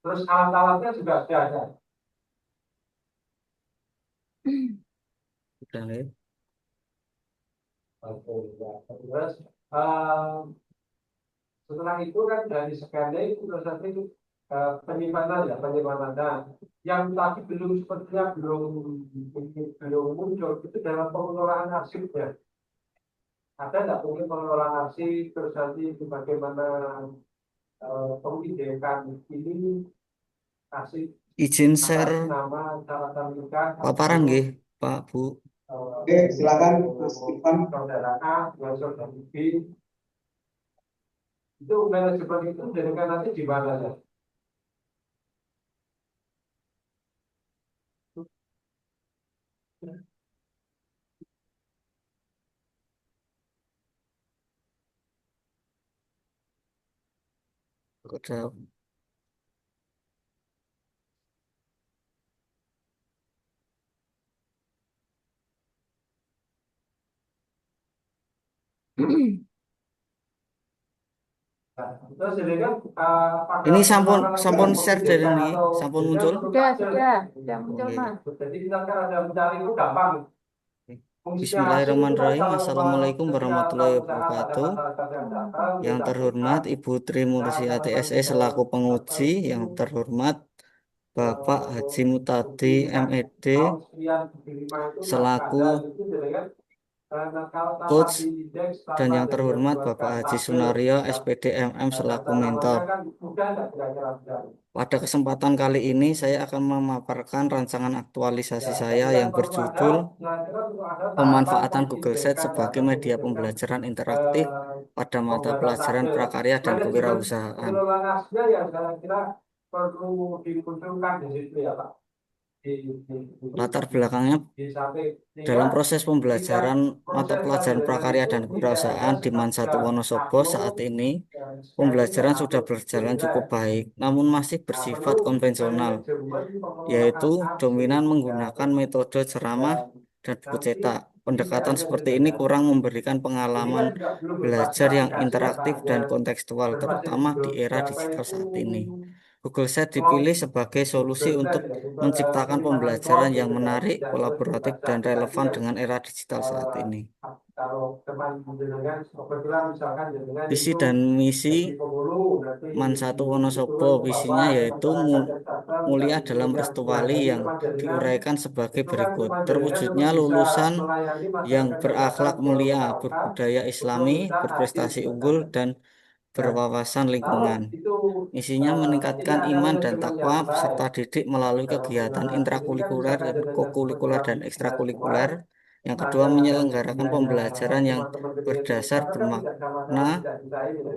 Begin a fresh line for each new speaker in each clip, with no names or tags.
Terus alat-alatnya juga sudah ada.
Udah ya.
Oke, ya. Terus eh, setelah itu kan dari scanning terus nanti penyimpanan ya penyimpanan. Nah, yang tadi belum sepertinya belum muncul itu dalam pengelolaan arsipnya. Ada nggak mungkin pengelolaan arsip terus nanti itu bagaimana pengidekan ini arsip
Izin
atas
share
nama catatan nikah
paparan
atau
nggih, Pak Bu.
Oke, silakan Mas Ivan.
saudara A dengan saudara B itu manajemen itu jadi kan nanti di mana ya?
Udah.
Nah, terus jadi kan pada
Ini sampun
pertama nanti
sampun share dari
memindahkan
ini,
atau
sampun
biasanya
muncul.
menurut
Sudah muncul
Oke.
Mas.
jadi kita kan ada mencari itu gampang. Fungsinya hasil itu kan
Bismillahirrahmanirrahim.
kalau
Assalamualaikum
setiap
warahmatullahi
perusahaan ada
wabarakatuh.
masyarakat yang datang
Yang
kita buka
terhormat Ibu Tri Mursiati
catatan
SE selaku
apa
penguji,
itu
yang terhormat Bapak Haji Mutadi
buktikan
MED
tahun sekian diterima itu masih
selaku
ada itu jadi kan kalau tanpa
coach,
diindeks
dan
tanpa
yang terhormat Bapak
dibuatkan
Haji
tabel
Sunario
ya
SPD MM selaku
data
mentor.
namanya kan mudah nggak kira-kira
Pada kesempatan kali ini saya akan memaparkan rancangan aktualisasi
ya
saya
jadi kan
yang
perlu ada
berjudul
kira-kira perlu ada tahapan
Pemanfaatan Google Sheets
pengecekan ya
sebagai media
pengecekan
pembelajaran interaktif pada mata
pembuatan
pelajaran
tabel ya
prakarya dan
manajemen
kewirausahaan.
pengelolaan arsipnya ya kira-kira perlu dimunculkan di situ ya Pak
Latar belakangnya,
di samping
dalam
sehingga
proses
ketika
pembelajaran mata
proses
pelajaran
penelitian
prakarya
itu
dan
tidak ada
kewirausahaan di Mansatu
semacam
Wonosobo
upload
saat ini,
dan scanning dan
pembelajaran sudah
upload
berjalan cukup
progress.
baik, namun masih
Nah,
bersifat
perlu
konvensional,
manajemen pengelolaan
yaitu
arsip
dominan
ya,
menggunakan metode ceramah
dan
dan buku
nanti
cetak.
ini
Pendekatan
hanya
seperti ini
saja.
kurang memberikan
Ini kan
pengalaman
juga belum berbasis
belajar yang
aplikasi ya Pak,
interaktif
ya
dan kontekstual,
berbasis
terutama di
Google
era
apa
digital
itu
saat ini. Google Sheets
cloud
dipilih sebagai solusi
Google
untuk
Drive ya,
menciptakan
penyimpanan cloud
pembelajaran yang
gitu ya,
menarik,
tidak seperti
kolaboratif,
berbasis
dan
aplikasi
relevan
yang
dengan era digital saat
eh,
ini.
kalau teman jenengan kebetulan misalkan jenengan
Visi
itu
dan misi
jadi pemulu nanti
Mansatu Wonosobo,
diturun ke
visinya
bawah ke
yaitu
masyarakat yang datang dan
mulia
itu
dalam
yang
restu
buah
wali
dari
yang
teman jenengan
diuraikan sebagai
itu kan
berikut.
teman jenengan
Terwujudnya
memang bisa
lulusan
melayani
yang
masyarakat yang datang
berakhlak
ke
mulia,
Pekalongan
berbudaya
untuk
Islami,
minta hasil
berprestasi unggul,
misalkan.
dan
Nah,
berwawasan
kalau
lingkungan.
itu
Isinya
ini
meningkatkan
ada
iman dan
manajemen
takwa
yang
peserta
baik
didik melalui
dalam
kegiatan
penggunaan arsip ini kan
intrakurikuler,
misalkan jenengan
kokurikuler, dan ekstrakurikuler.
semua
Yang kedua,
ada
menyelenggarakan
biaya
pembelajaran yang
teman-teman kecil itu
berdasar
karena kan tidak sama
bermakna
sekali tidak bisa ini.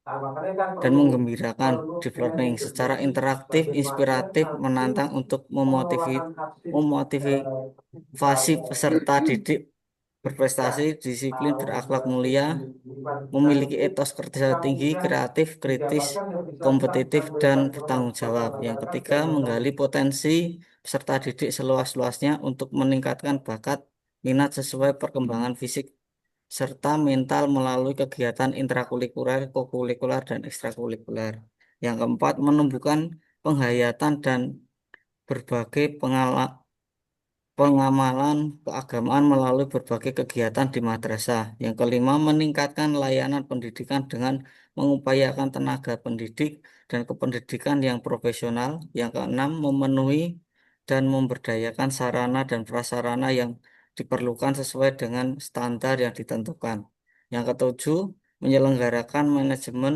Nah, makanya kan
dan
perlu
menggembirakan,
perlu
deep learning secara
manajemen
interaktif,
bagaimana
inspiratif,
nanti
menantang untuk
pengelolaan arsip
memotivasi
misalnya
peserta didik berprestasi,
ya
disiplin,
kalau
berakhlak
berarti
mulia,
di lingkungan kita
memiliki
itu
etos kerja tinggi,
kemudian
kreatif, kritis,
didapatkan yang bisa kita
kompetitif, dan
memberikan
bertanggung jawab. Yang
masyarakat
ketiga,
dan
menggali potensi peserta didik seluas-luasnya untuk meningkatkan bakat, minat sesuai perkembangan fisik serta mental melalui kegiatan intrakurikuler, kokurikuler, dan ekstrakurikuler. Yang keempat, menumbuhkan penghayatan dan berbagai pengamalan keagamaan melalui berbagai kegiatan di madrasah. Yang kelima, meningkatkan layanan pendidikan dengan mengupayakan tenaga pendidik dan kependidikan yang profesional. Yang keenam, memenuhi dan memberdayakan sarana dan prasarana yang diperlukan sesuai dengan standar yang ditentukan. Yang ketujuh, menyelenggarakan manajemen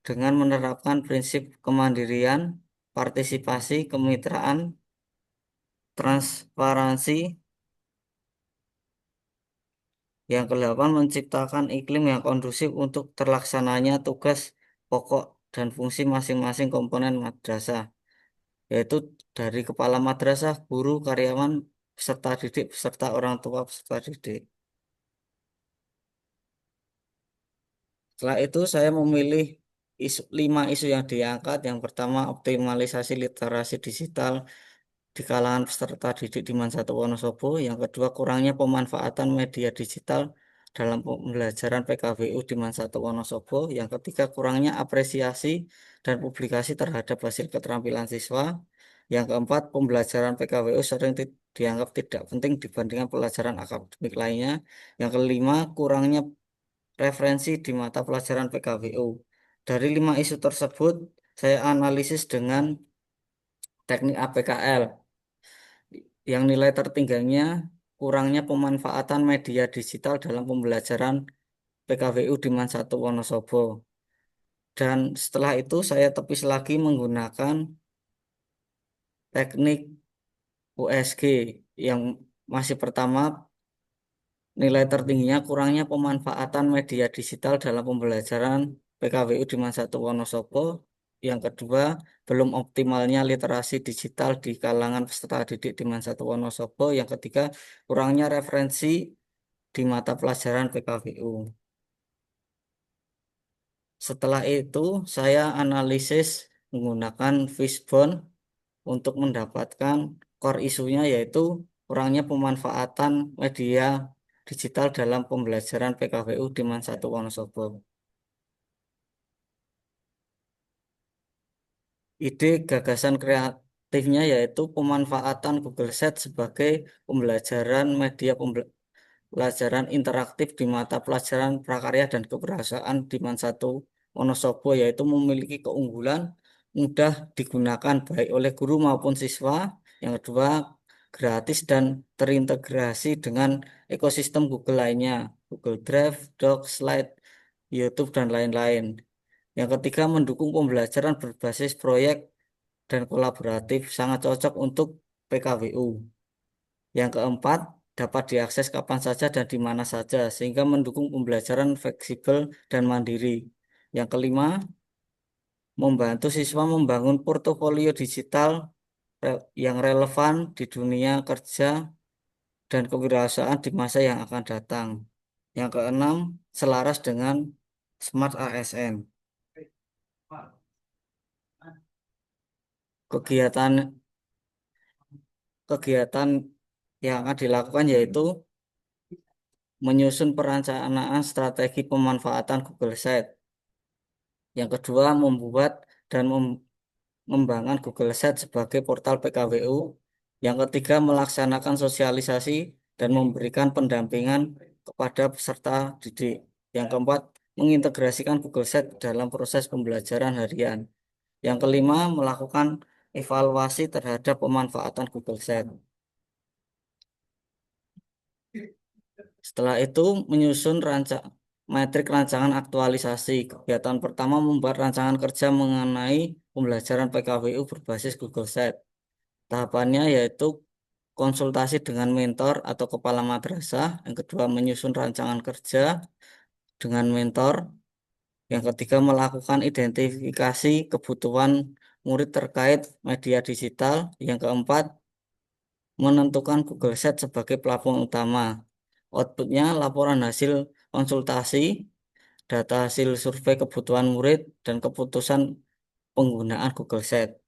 dengan menerapkan prinsip kemandirian, partisipasi, kemitraan, transparansi. Yang kedelapan, menciptakan iklim yang kondusif untuk terlaksananya tugas pokok dan fungsi masing-masing komponen madrasah, yaitu dari kepala madrasah, guru, karyawan, peserta didik, peserta orang tua, peserta didik. Setelah itu saya memilih 5 isu yang diangkat. Yang pertama, optimalisasi literasi digital di kalangan peserta didik di Mansatu Wonosobo. Yang kedua, kurangnya pemanfaatan media digital dalam pembelajaran PKWU di Satu Wonosobo. Yang ketiga, kurangnya apresiasi dan publikasi terhadap hasil keterampilan siswa. Yang keempat, pembelajaran PKWU sering dianggap tidak penting dibandingkan pelajaran akademik lainnya. Yang kelima, kurangnya referensi di mata pelajaran PKWU. Dari 5 isu tersebut, saya analisis dengan teknik APKL. Yang nilai tertingginya kurangnya pemanfaatan media digital dalam pembelajaran PKWU di Satu Wonosobo. Dan setelah itu saya tepis lagi menggunakan teknik USG yang masih pertama, nilai tertingginya kurangnya pemanfaatan media digital dalam pembelajaran PKWU di Satu Wonosobo. Yang kedua, belum optimalnya literasi digital di kalangan peserta didik di Satu Wonosobo. Yang ketiga, kurangnya referensi di mata pelajaran PKWU. Setelah itu, saya analisis menggunakan Fishbone untuk mendapatkan core isunya, yaitu kurangnya pemanfaatan media digital dalam pembelajaran PKWU di Satu Wonosobo. Ide gagasan kreatifnya yaitu pemanfaatan Google Sheet sebagai pembelajaran media pelajaran interaktif di mata pelajaran prakarya dan keberhasilan di Satu Wonosobo, yaitu memiliki keunggulan mudah digunakan baik oleh guru maupun siswa. Yang kedua, gratis dan terintegrasi dengan ekosistem Google lainnya, Google Drive, Docs, Slide, YouTube, dan lain-lain. Yang ketiga, mendukung pembelajaran berbasis proyek dan kolaboratif, sangat cocok untuk PKWU. Yang keempat, dapat diakses kapan saja dan di mana saja, sehingga mendukung pembelajaran fleksibel dan mandiri. Yang kelima, membantu siswa membangun portofolio digital yang relevan di dunia kerja dan kewirausahaan di masa yang akan datang. Yang keenam, selaras dengan Smart ASN. Kegiatan kegiatan yang akan dilakukan yaitu menyusun perencanaan strategi pemanfaatan Google Sheet. Yang kedua, membuat dan mengembangkan Google Sheet sebagai portal PKWU. Yang ketiga, melaksanakan sosialisasi dan memberikan pendampingan kepada peserta didik. Yang keempat, mengintegrasikan Google Sheet dalam proses pembelajaran harian. Yang kelima, melakukan evaluasi terhadap pemanfaatan Google Sheet. Setelah itu, menyusun metrik rancangan aktualisasi. Kegiatan pertama, membuat rancangan kerja mengenai pembelajaran PKWU berbasis Google Sheet. Tahapannya yaitu konsultasi dengan mentor atau kepala madrasah. Yang kedua, menyusun rancangan kerja dengan mentor. Yang ketiga, melakukan identifikasi kebutuhan murid terkait media digital. Yang keempat, menentukan Google Sheet sebagai platform utama. Outputnya, laporan hasil konsultasi, data hasil survei kebutuhan murid, dan keputusan penggunaan Google Sheet.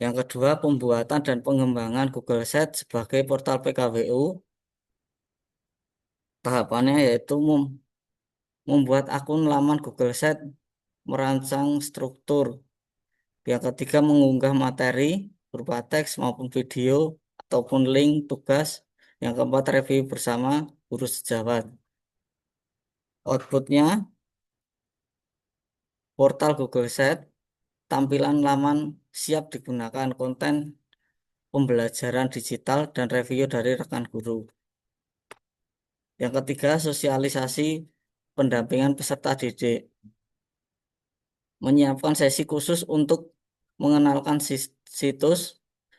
Yang kedua, pembuatan dan pengembangan Google Sheet sebagai portal PKWU. Tahapannya yaitu membuat akun laman Google Sheet, merancang struktur. Yang ketiga, mengunggah materi berupa teks maupun video ataupun link tugas. Yang keempat, review bersama guru sejawat. Outputnya, portal Google Sheet, tampilan laman siap digunakan, konten pembelajaran digital, dan review dari rekan guru. Yang ketiga, sosialisasi pendampingan peserta didik. Menyiapkan sesi khusus untuk mengenalkan situs.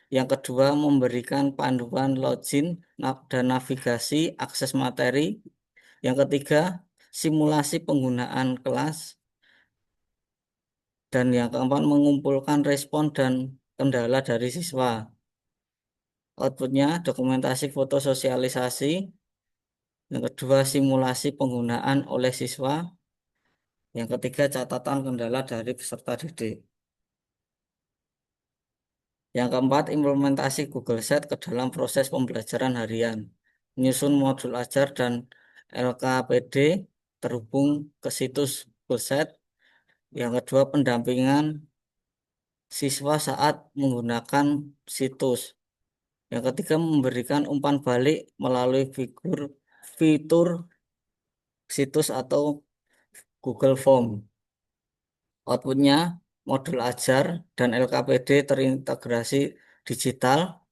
Yang kedua, memberikan panduan login dan navigasi akses materi. Yang ketiga, simulasi penggunaan kelas. Dan yang keempat, mengumpulkan respon dan kendala dari siswa. Outputnya, dokumentasi foto sosialisasi. Yang kedua, simulasi penggunaan oleh siswa. Yang ketiga, catatan kendala dari peserta didik. Yang keempat, implementasi Google Sheet ke dalam proses pembelajaran harian. menyusun modul ajar dan LKPD terhubung ke situs Google Sheet. Yang kedua, pendampingan siswa saat menggunakan situs. Yang ketiga, memberikan umpan balik melalui fitur situs atau Google Form. Outputnya, modul ajar dan LKPD terintegrasi digital.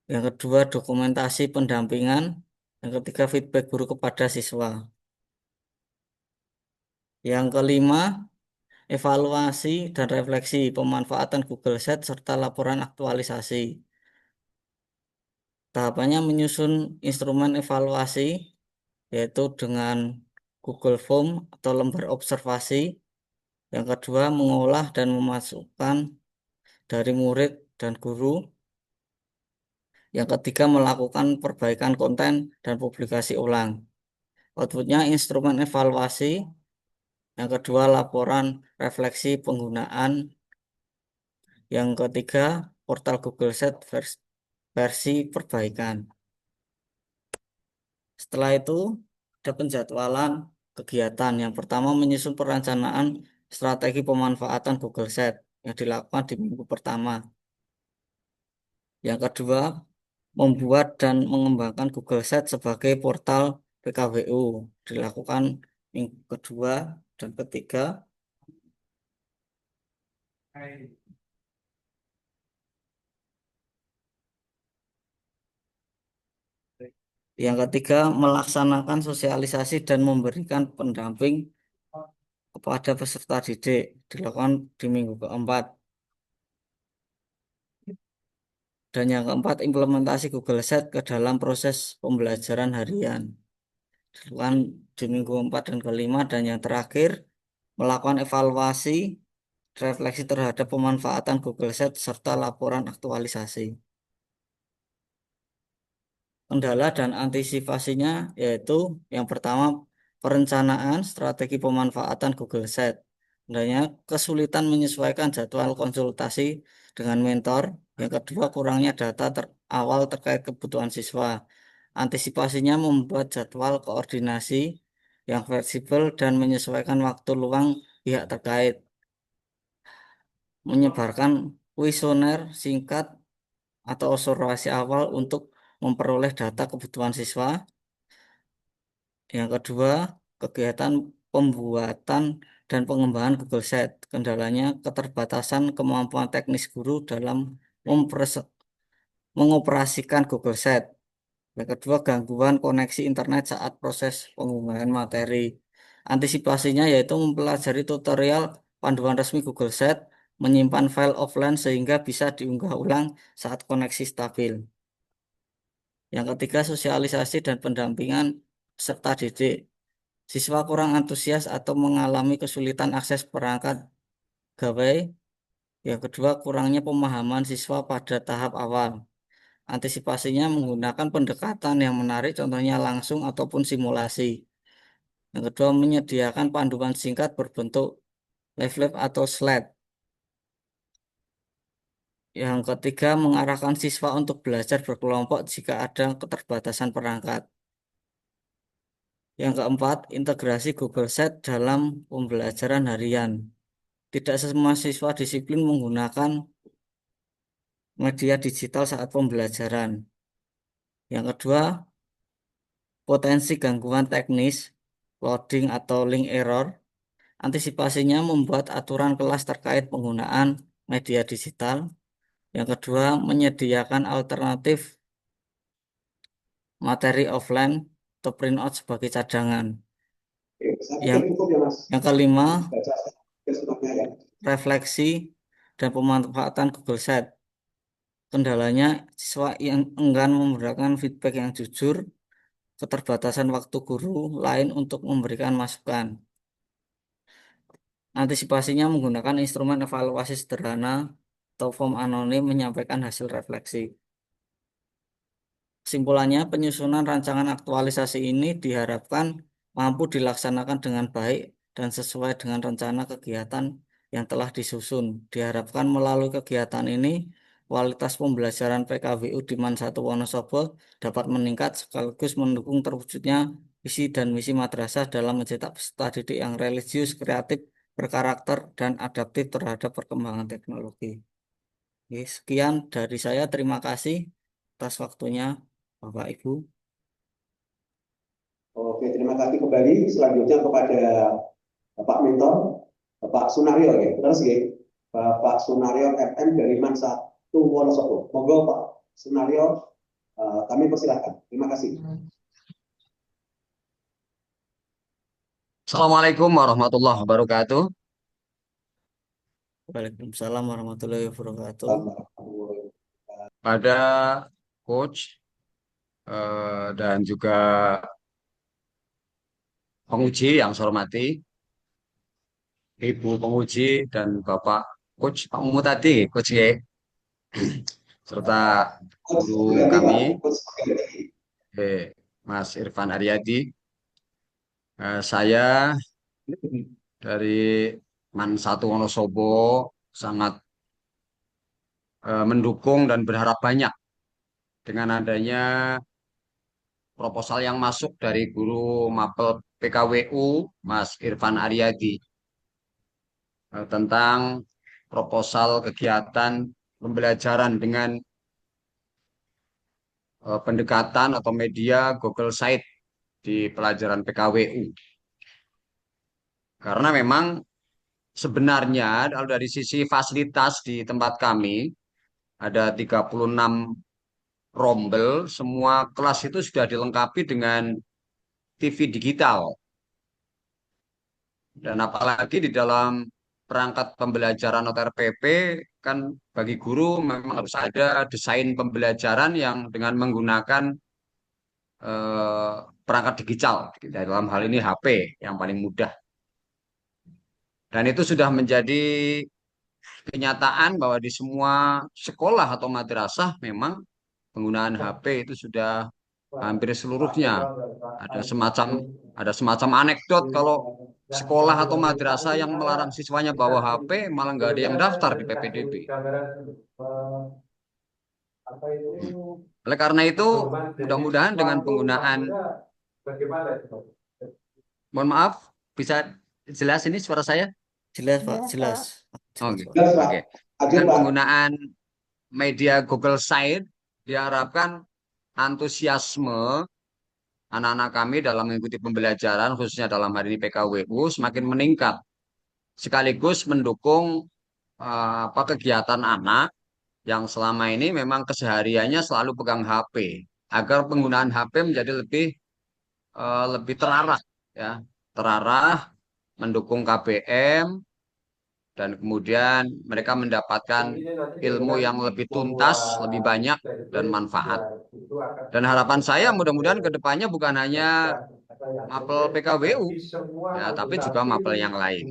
Yang kedua, dokumentasi pendampingan. Yang ketiga, feedback guru kepada siswa. Yang kelima, evaluasi dan refleksi pemanfaatan Google Sheet serta laporan aktualisasi. Tahapannya menyusun instrumen evaluasi, yaitu dengan Google Form atau lembar observasi. Yang kedua, mengolah dan memasukkan dari murid dan guru. Yang ketiga, melakukan perbaikan konten dan publikasi ulang. Outputnya instrumen evaluasi. Yang kedua, laporan refleksi penggunaan. Yang ketiga, portal Google Sheet versi perbaikan. Setelah itu, ada penjadwalan kegiatan. Yang pertama, menyusun perencanaan strategi pemanfaatan Google Sheet yang dilakukan di minggu pertama. Yang kedua, membuat dan mengembangkan Google Sheet sebagai portal PKWU dilakukan minggu kedua dan ketiga. Yang ketiga, melaksanakan sosialisasi dan memberikan pendamping kepada peserta didik dilakukan di minggu keempat. Dan yang keempat, implementasi Google Sheet ke dalam proses pembelajaran harian dilakukan di minggu 4 dan kelima. Dan yang terakhir, melakukan evaluasi, refleksi terhadap pemanfaatan Google Sheet serta laporan aktualisasi. Kendala dan antisipasinya yaitu yang pertama, perencanaan strategi pemanfaatan Google Sheet. Adanya kesulitan menyesuaikan jadwal konsultasi dengan mentor. Yang kedua, kurangnya data awal terkait kebutuhan siswa. Antisipasinya membuat jadwal koordinasi yang fleksibel dan menyesuaikan waktu luang pihak terkait. Menyebarkan kuesioner singkat atau observasi awal untuk memperoleh data kebutuhan siswa. Yang kedua, kegiatan pembuatan dan pengembangan Google Sheet. Kendalanya keterbatasan kemampuan teknis guru dalam mengoperasikan Google Sheet. Yang kedua, gangguan koneksi internet saat proses pengumpulan materi. Antisipasinya yaitu mempelajari tutorial panduan resmi Google Sheet, menyimpan file offline sehingga bisa diunggah ulang saat koneksi stabil. Yang ketiga, sosialisasi dan pendampingan serta didik. Siswa kurang antusias atau mengalami kesulitan akses perangkat gawai. Yang kedua, kurangnya pemahaman siswa pada tahap awal. Antisipasinya menggunakan pendekatan yang menarik, contohnya langsung ataupun simulasi. Yang kedua, menyediakan panduan singkat berbentuk leaflet atau slide. Yang ketiga, mengarahkan siswa untuk belajar berkelompok jika ada keterbatasan perangkat. Yang keempat, integrasi Google Sheet dalam pembelajaran harian. Tidak semua siswa disiplin menggunakan media digital saat pembelajaran. Yang kedua, potensi gangguan teknis, loading atau link error. Antisipasinya membuat aturan kelas terkait penggunaan media digital. Yang kedua, menyediakan alternatif materi offline atau printout sebagai cadangan. Yang, yang kelima, refleksi dan pemanfaatan Google Sheet. Kendalanya, siswa yang enggan memberikan feedback yang jujur, keterbatasan waktu guru lain untuk memberikan masukan. Antisipasinya menggunakan instrumen evaluasi sederhana atau form anonim menyampaikan hasil refleksi. Kesimpulannya, penyusunan rancangan aktualisasi ini diharapkan mampu dilaksanakan dengan baik dan sesuai dengan rencana kegiatan yang telah disusun. Diharapkan melalui kegiatan ini, kualitas pembelajaran PKWU di MAN 1 Wonosobo dapat meningkat sekaligus mendukung terwujudnya visi dan misi madrasah dalam mencetak peserta didik yang religius, kreatif, berkarakter, dan adaptif terhadap perkembangan teknologi. Oke, sekian dari saya. Terima kasih atas waktunya, Bapak Ibu.
Oke, terima kasih kembali. Selanjutnya kepada Bapak Mentor, Bapak Sunario ya. Terus ya, Bapak Sunario FM dari MAN 1 Wonosobo. Monggo Pak Sunario, kami persilahkan. Terima kasih.
Assalamualaikum warahmatullahi wabarakatuh.
Waalaikumsalam warahmatullahi wabarakatuh.
Pada coach dan juga penguji yang saya hormati, Ibu penguji dan Bapak coach Pak Mumu tadi, coach Y, serta guru kami, Mas Irfan Aryadi. Saya dari MAN 1 Wonosobo sangat mendukung dan berharap banyak dengan adanya proposal yang masuk dari guru Mapel PKWU Mas Irfan Aryadi tentang proposal kegiatan pembelajaran dengan pendekatan atau media Google Site di pelajaran PKWU. Karena memang sebenarnya kalau dari sisi fasilitas di tempat kami ada 36 rombel, semua kelas itu sudah dilengkapi dengan TV digital. Dan apalagi di dalam perangkat pembelajaran atau RPP, kan bagi guru memang harus ada desain pembelajaran yang dengan menggunakan perangkat digital. Dalam hal ini HP yang paling mudah. Dan itu sudah menjadi kenyataan bahwa di semua sekolah atau madrasah memang penggunaan HP itu sudah hampir seluruhnya. Ada semacam anekdot kalau sekolah atau madrasah yang melarang siswanya bawa HP malah nggak ada yang daftar di PPDB. Oleh karena itu, mudah-mudahan dengan penggunaan, mohon maaf, bisa jelas ini suara saya?
Jelas, Pak, jelas.
Oke.
Oke.
Dengan penggunaan media Google Site diharapkan antusiasme anak-anak kami dalam mengikuti pembelajaran khususnya dalam hari ini PKWU semakin meningkat, sekaligus mendukung kegiatan anak yang selama ini memang kesehariannya selalu pegang HP agar penggunaan HP menjadi lebih terarah, ya, terarah mendukung KBM. Dan kemudian mereka mendapatkan ilmu yang lebih tuntas, lebih banyak, dan manfaat. Dan harapan saya mudah-mudahan ke depannya bukan hanya mapel PKWU, ya, tapi juga mapel yang lain.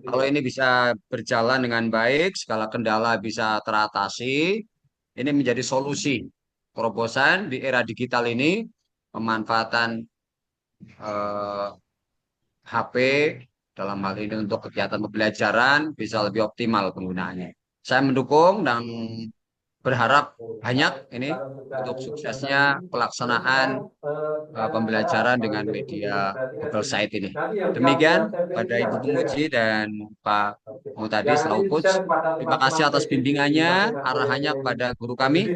Kalau ini bisa berjalan dengan baik, segala kendala bisa teratasi, ini menjadi solusi terobosan di era digital ini, pemanfaatan HP dalam hal ini untuk kegiatan pembelajaran bisa lebih optimal penggunaannya. Saya mendukung dan berharap banyak ini untuk suksesnya pelaksanaan pembelajaran dengan media Google Site ini. Demikian pada Ibu Penguji dan Pak Mutadi selaku coach. Terima kasih atas bimbingannya, arahannya kepada guru kami.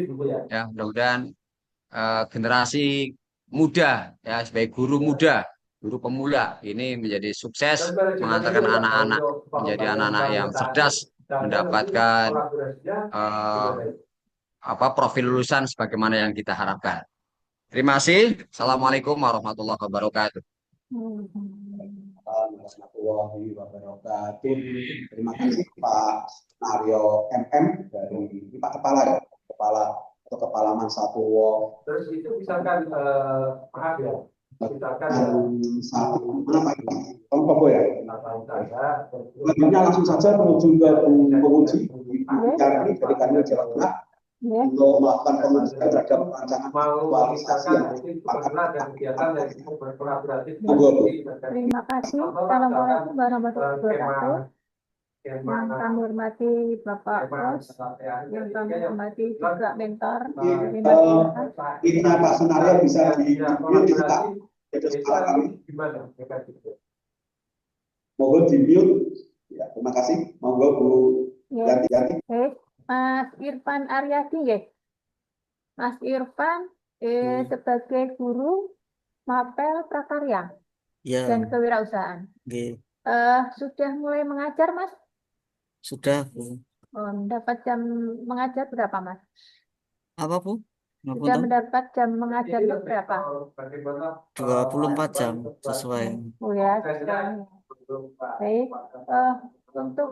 Ya, mudah-mudahan generasi muda, ya, sebagai guru muda, guru pemula ini menjadi sukses mengantarkan anak-anak menjadi anak-anak yang cerdas, mendapatkan profil lulusan sebagaimana yang kita harapkan. Terima kasih. Assalamualaikum warahmatullahi wabarakatuh.
Warahmatullahi wabarakatuh. Terima kasih Pak Mario MM dari Pak Kepala atau Kepala MAN 1 Wonosobo.
Terus itu misalkan maaf ya, misalkan
mana Pak? Pak ya. Selanjutnya langsung saja menuju ke penguji dari Kanwil Jawa Tengah untuk melakukan pengujian terhadap rancangan aktualisasi yang
dan kegiatan yang berkolaboratif.
Terima kasih. Assalamualaikum warahmatullahi wabarakatuh.
Yang
kami hormati Bapak Bos, yang kami hormati juga mentor dari Mas
Eh,
Irfan.
Ininya Pak Sunario bisa di-mute itu Pak. Ada suara kami.
Gimana? Mereka gitu.
Monggo di-mute. Ya, terima kasih. Monggo Bu
Ya,
Yanti.
baik. Mas Irfan Aryadi ya. Mas Irfan sebagai guru Mapel Prakarya
Ya,
dan Kewirausahaan.
nggih.
Sudah mulai mengajar, Mas?
Sudah, Bu.
Mendapat jam mengajar berapa, Mas?
Apa, Bu?
Sudah
Ngapunten?
mendapat jam mengajar itu berapa?
24 jam sesuai.
Oh ya, sekarang. Baik. Untuk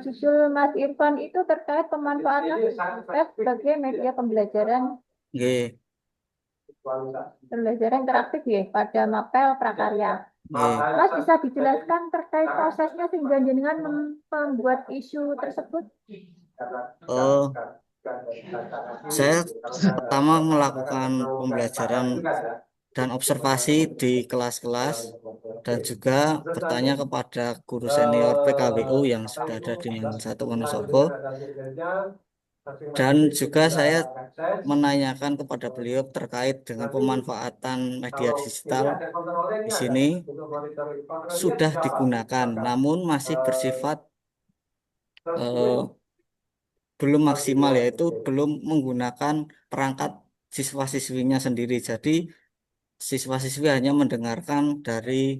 judul Mas Irfan itu terkait pemanfaatan web sebagai media pembelajaran
Nggih,
interaktif ya pada Mapel Prakarya.
nggih.
Mas bisa dijelaskan terkait prosesnya sehingga jenengan membuat isu tersebut?
Oh, saya pertama melakukan pembelajaran dan observasi di kelas-kelas dan juga bertanya kepada guru senior PKWU yang sudah ada di Man 1 Wonosobo, dan juga saya menanyakan kepada beliau terkait dengan pemanfaatan media digital di sini sudah digunakan, namun masih bersifat belum maksimal, yaitu belum menggunakan perangkat siswa-siswinya sendiri. Jadi siswa-siswi hanya mendengarkan dari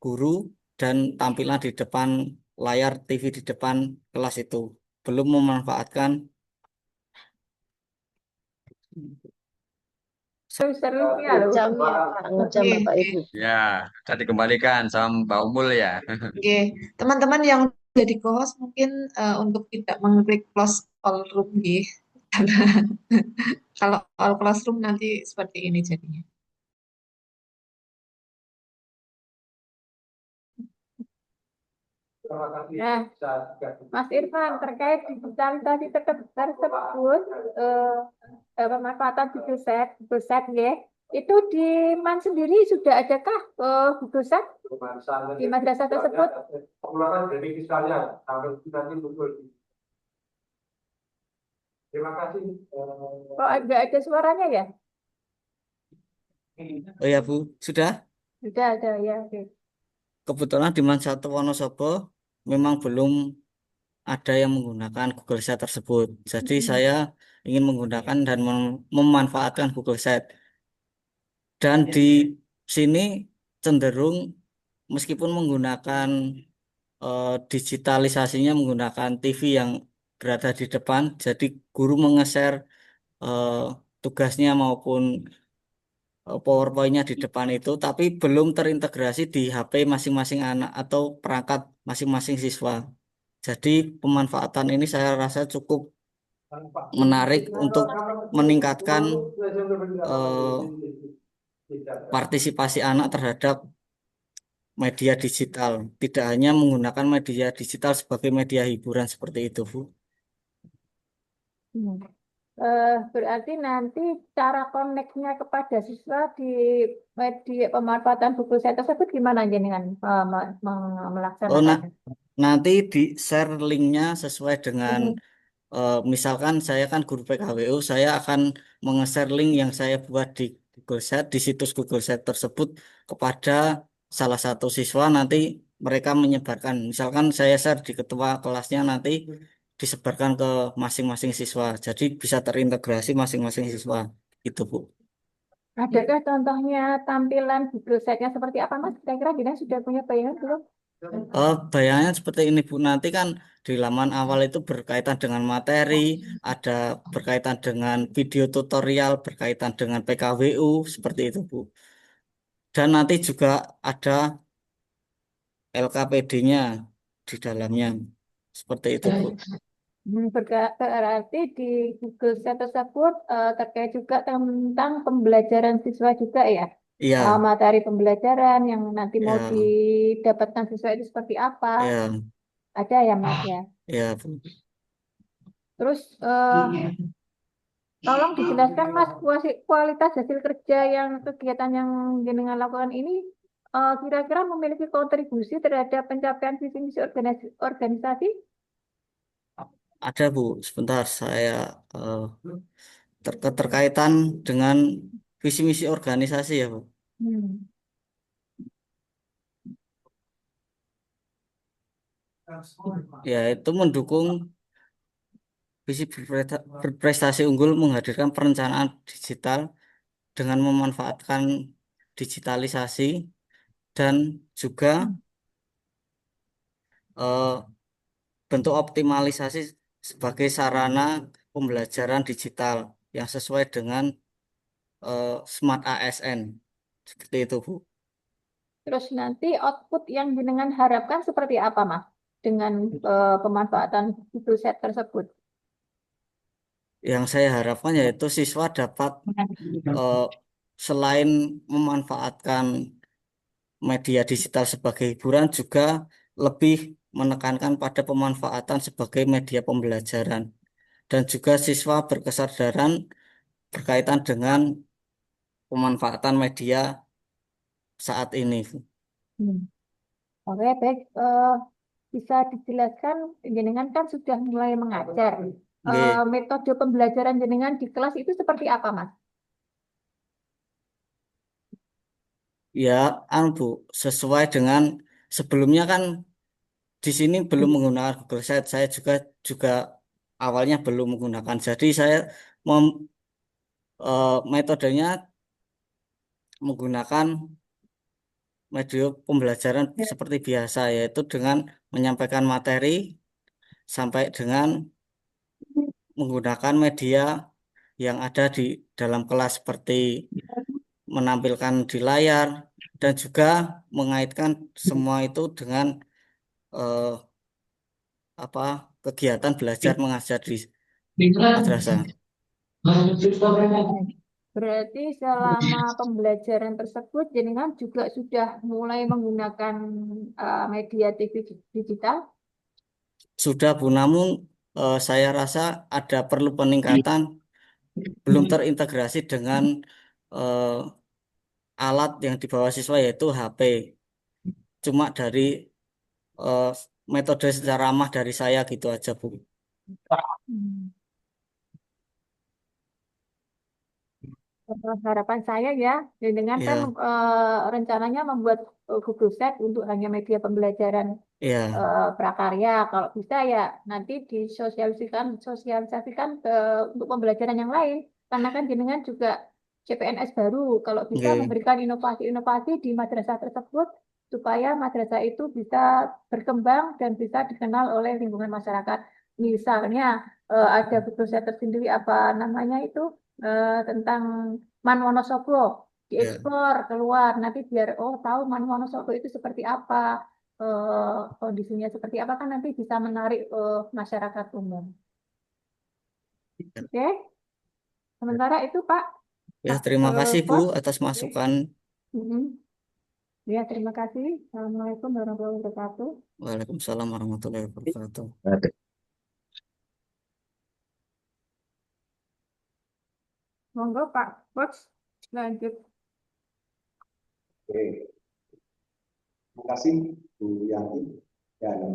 guru dan tampilan di depan layar TV di depan kelas itu, belum memanfaatkan.
Seru-serunya loh.
Jamnya, Pak, ngejam
Oke,
Bapak Ibu.
Ya, sudah dikembalikan sama Mbak Umul ya.
oke. Teman-teman yang jadi co-host mungkin untuk tidak mengklik close all room ya. Karena kalau all classroom nanti seperti ini jadinya.
Nah, Mas Irfan, terkait digitalisasi tersebut, pemanfaatan Google Set ya, itu di MAN sendiri sudah adakah Google Set di madrasah tersebut?
Pengeluaran dari fiskalnya sampai nanti betul. Terima kasih.
Kok nggak ada suaranya ya?
Oh ya, Bu, sudah.
Sudah ada ya. Oke.
Kebetulan di Man 1 Wonosobo memang belum ada yang menggunakan Google Set tersebut. Jadi saya ingin menggunakan dan memanfaatkan Google Set. Dan di sini cenderung meskipun menggunakan digitalisasinya menggunakan TV yang berada di depan, jadi guru mengeser eh, tugasnya maupun PowerPoint-nya di depan itu, tapi belum terintegrasi di HP masing-masing anak atau perangkat masing-masing siswa. Jadi pemanfaatan ini saya rasa cukup menarik untuk meningkatkan partisipasi anak terhadap media digital. Tidak hanya menggunakan media digital sebagai media hiburan seperti itu, Bu.
Berarti nanti cara koneknya kepada siswa di media pemanfaatan Google Set tersebut gimana jenengan
Oh,
melaksanakannya?
nanti di share linknya sesuai dengan misalkan saya kan guru PKWU, saya akan menge-share link yang saya buat di Google Set, di situs Google Set tersebut kepada salah satu siswa, nanti mereka menyebarkan. Misalkan saya share di ketua kelasnya, nanti disebarkan ke masing-masing siswa. Jadi bisa terintegrasi masing-masing siswa. Itu, Bu.
Adakah contohnya tampilan Google Set-nya seperti apa, Mas? Kira-kira jenengan sudah punya bayangan belum?
Bayangannya seperti ini, Bu. Nanti kan di laman awal itu berkaitan dengan materi, ada berkaitan dengan video tutorial, berkaitan dengan PKWU, seperti itu, Bu. Dan nanti juga ada LKPD-nya di dalamnya, seperti itu, Bu.
Berarti di Google Set tersebut terkait juga tentang pembelajaran siswa juga ya?
Iya,
Materi pembelajaran yang nanti mau
ya,
didapatkan siswa itu seperti apa?
ya,
Ada ya, Mas ya?
ya, Bu.
Terus tolong dijelaskan Mas kualitas hasil kerja yang kegiatan yang jenengan lakukan ini kira-kira memiliki kontribusi terhadap pencapaian visi misi organisasi?
ada Bu, sebentar saya eh, keterkaitan dengan visi misi organisasi ya Bu.
Hmm.
Yaitu mendukung visi berprestasi unggul menghadirkan perencanaan digital dengan memanfaatkan digitalisasi dan juga eh, bentuk optimalisasi sebagai sarana pembelajaran digital yang sesuai dengan Smart ASN. Seperti itu, Bu.
Terus nanti output yang jenengan harapkan seperti apa, Mas? Dengan pemanfaatan Google Set tersebut.
Yang saya harapkan yaitu siswa dapat eh, selain memanfaatkan media digital sebagai hiburan juga lebih menekankan pada pemanfaatan sebagai media pembelajaran dan juga siswa berkesadaran berkaitan dengan pemanfaatan media saat ini.
Hmm. Oke, baik. Bisa dijelaskan, jenengan kan sudah mulai mengajar.
Nggih.
Metode pembelajaran jenengan di kelas itu seperti apa, Mas?
Ya, Bu, sesuai dengan sebelumnya kan di sini belum menggunakan Google Sheet. Saya juga awalnya belum menggunakan. Jadi saya metodenya menggunakan media pembelajaran seperti biasa, yaitu dengan menyampaikan materi sampai dengan menggunakan media yang ada di dalam kelas seperti menampilkan di layar dan juga mengaitkan semua itu dengan eh, apa kegiatan belajar mengajar di madrasah.
Berarti selama pembelajaran tersebut, jenengan juga sudah mulai menggunakan media TV digital.
Sudah Bu, namun saya rasa ada perlu peningkatan, belum terintegrasi dengan eh, alat yang dibawa siswa yaitu HP. Cuma dari eh, metode secara ramah dari saya gitu aja Bu.
Hmm. Harapan saya ya, dengan kan
Ya,
rencananya membuat Google Set untuk hanya media pembelajaran
ya,
prakarya. Kalau bisa ya nanti sosialisasikan untuk pembelajaran yang lain. Karena kan jenengan juga CPNS baru. Kalau bisa
nggih,
memberikan inovasi-inovasi di madrasah tersebut supaya madrasah itu bisa berkembang dan bisa dikenal oleh lingkungan masyarakat. Misalnya ada Google Set tersendiri apa namanya itu tentang Man Wonosobo
ya.
diekspor keluar nanti biar tahu Man Wonosobo itu seperti apa kondisinya seperti apa kan nanti bisa menarik masyarakat umum. Oke, sementara itu Pak,
Ya, terima kasih Bu
Bos.
atas
Oke.
masukan.
Mhm. Ya, terima kasih. Assalamualaikum warahmatullahi wabarakatuh.
Waalaikumsalam warahmatullahi wabarakatuh.
Monggo Pak, Bos, lanjut.
Oke. Terima kasih Bu Yanti dan